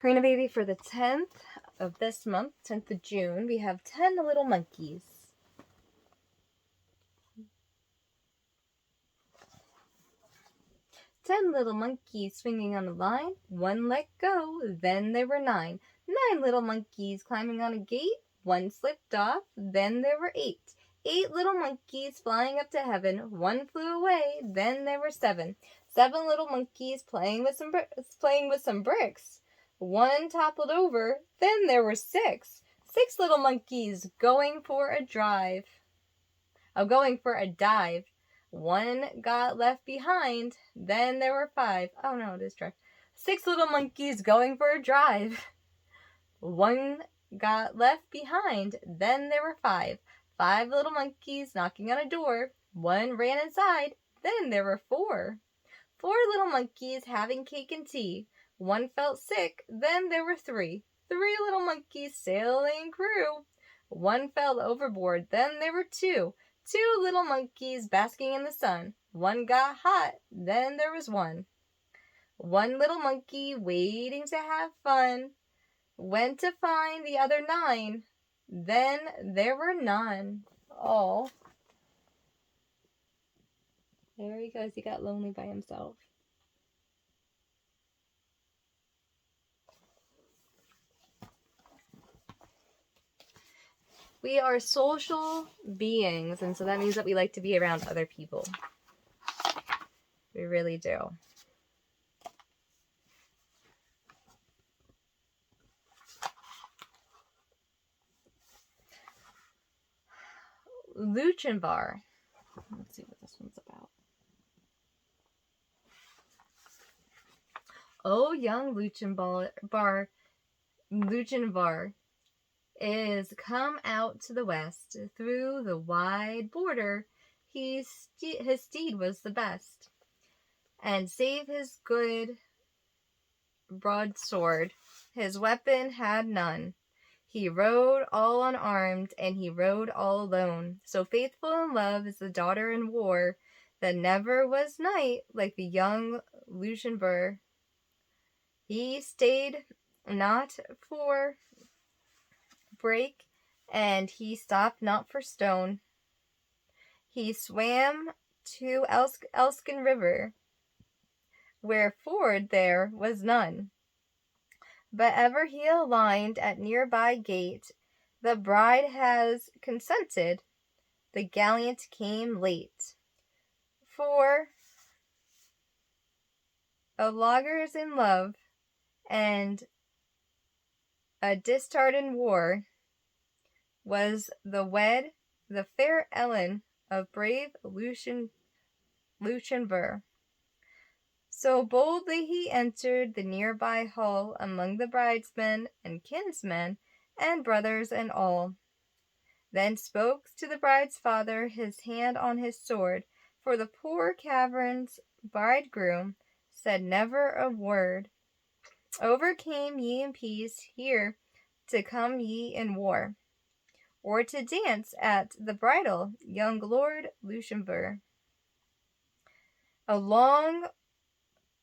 Karina baby, for the 10th of this month, 10th of June, we have 10 little monkeys. Ten little monkeys swinging on a line, one let go, then there were nine. 9 little monkeys climbing on a gate, one slipped off, then there were 8. 8 little monkeys flying up to heaven, one flew away, then there were 7. 7 little monkeys playing with some bricks. One toppled over, then there were 6. 6 little monkeys going for a dive. One got left behind, then there were 5. Oh no, it is dry. 6 little monkeys going for a drive. One got left behind, then there were 5. 5 little monkeys knocking on a door. One ran inside, then there were 4. 4 little monkeys having cake and tea. One felt sick, then there were 3. 3 little monkeys sailing crew. One fell overboard, then there were 2. 2 little monkeys basking in the sun. One got hot, then there was 1. 1 little monkey waiting to have fun went to find the other 9. Then there were none. Oh. There he goes. He got lonely by himself. We are social beings, and so that means that we like to be around other people. We really do. Lochinver. Let's see what this one's about. Oh, young Lochinver is come out to the west. Through the wide border, his steed was the best. And save his good broadsword, his weapon had none. He rode all unarmed, and he rode all alone. So faithful in love is the daughter in war, that never was knight like the young Lochinver. He stayed not for brake, and he stopped not for stone. He swam to Elskin River, where ford there was none. But ever he aligned at nearby gate, the bride has consented, the gallant came late. For a logger's in love, and a distard in war, was the fair Ellen of brave Lochinver. So boldly he entered the nearby hall among the bridesmen and kinsmen and brothers and all. Then spoke to the bride's father, his hand on his sword, for the poor cavern's bridegroom said never a word. Over came ye in peace, here to come ye in war, or to dance at the bridal, young Lord Lochinver. A long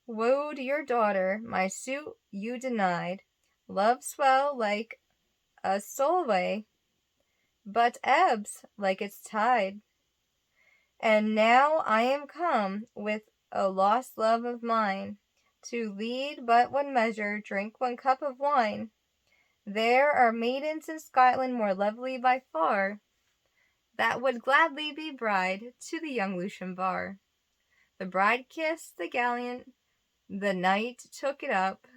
woed your daughter, my suit you denied. Love swell like a Solway, but ebbs like its tide. And now I am come with a lost love of mine, to lead but one measure, drink one cup of wine. There are maidens in Scotland more lovely by far, that would gladly be bride to the young Lochinver. The bride kissed the gallant, the knight took it up.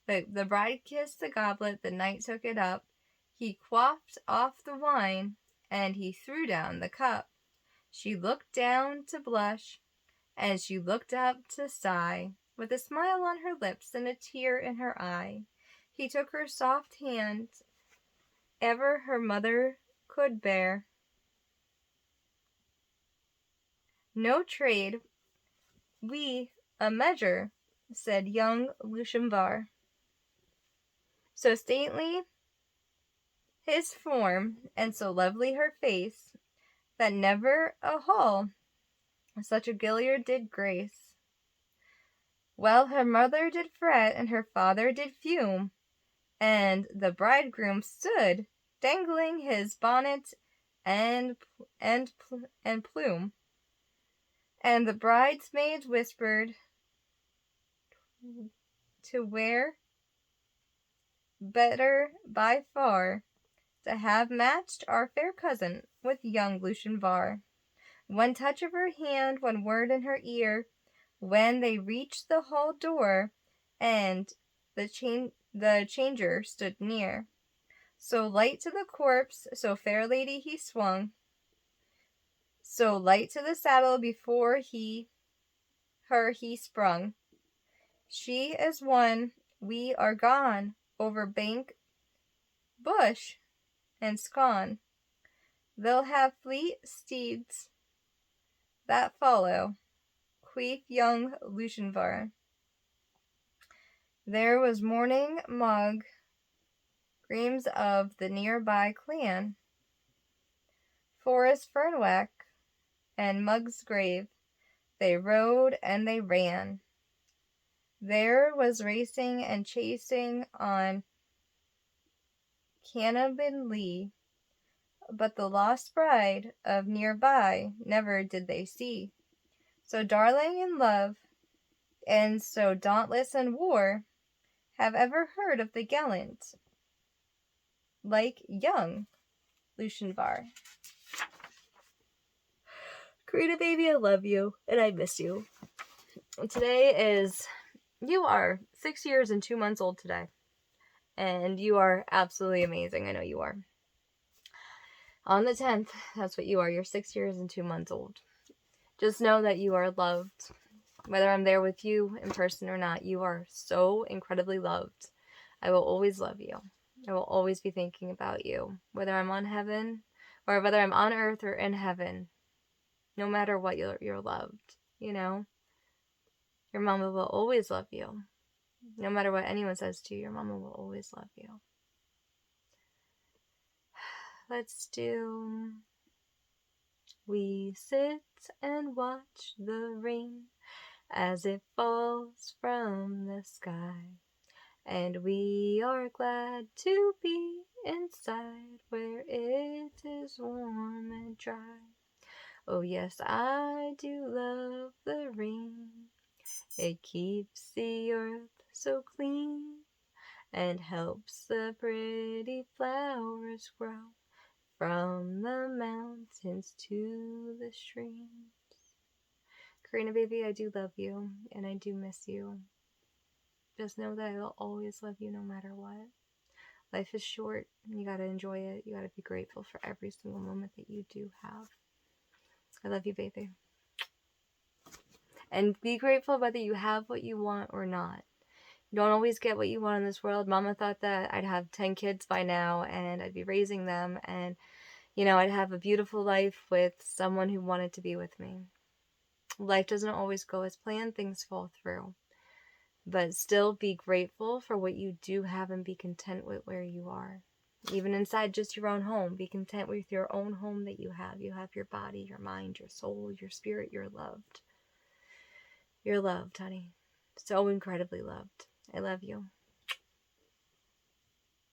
The bride kissed the goblet, the knight took it up. He quaffed off the wine, and he threw down the cup. She looked down to blush, and she looked up to sigh, with a smile on her lips and a tear in her eye. He took her soft hand, ever her mother could bear. No trade, we a measure, said young Lochinver. So stately his form, and so lovely her face, that never a hall such a Gilliard did grace. Well, her mother did fret, and her father did fume, and the bridegroom stood, dangling his bonnet and plume, and the bridesmaids whispered to wear better by far to have matched our fair cousin with young Lochinver. One touch of her hand, one word in her ear, when they reached the hall door, and the changer stood near. So light to the corpse, so fair lady he swung, so light to the saddle before her he sprung. She is one, we are gone, over bank, bush, and scone. They'll have fleet steeds that follow, queef young Lochinver. There was mourning mug, dreams of the nearby clan, Forest Fernwack, and Mug's grave. They rode and they ran. There was racing and chasing on Cannabin Lee, but the lost bride of nearby never did they see. So darling in love, and so dauntless in war, have ever heard of the gallant, like young Lochinver. Karina, baby, I love you, and I miss you. You are 6 years and 2 months old today, and you are absolutely amazing. I know you are. On the 10th, that's what you are. You're 6 years and 2 months old. Just know that you are loved. Whether I'm there with you in person or not, you are so incredibly loved. I will always love you. I will always be thinking about you. Whether I'm on heaven, or whether I'm on earth or in heaven, no matter what, you're loved, you know? Your mama will always love you. No matter what anyone says to you, your mama will always love you. Let's do... We sit and watch the rain as it falls from the sky, and we are glad to be inside where it is warm and dry. Oh yes, I do love the rain. It keeps the earth so clean and helps the pretty flowers grow from the mountains to the streams. Karina, baby, I do love you, and I do miss you. Just know that I will always love you no matter what. Life is short, and you gotta enjoy it. You gotta be grateful for every single moment that you do have. I love you, baby. And be grateful whether you have what you want or not. You don't always get what you want in this world. Mama thought that I'd have 10 kids by now, and I'd be raising them, and I'd have a beautiful life with someone who wanted to be with me. Life doesn't always go as planned, things fall through. But still be grateful for what you do have and be content with where you are. Even inside just your own home, be content with your own home that you have. You have your body, your mind, your soul, your spirit. You're loved. You're loved, honey. So incredibly loved. I love you.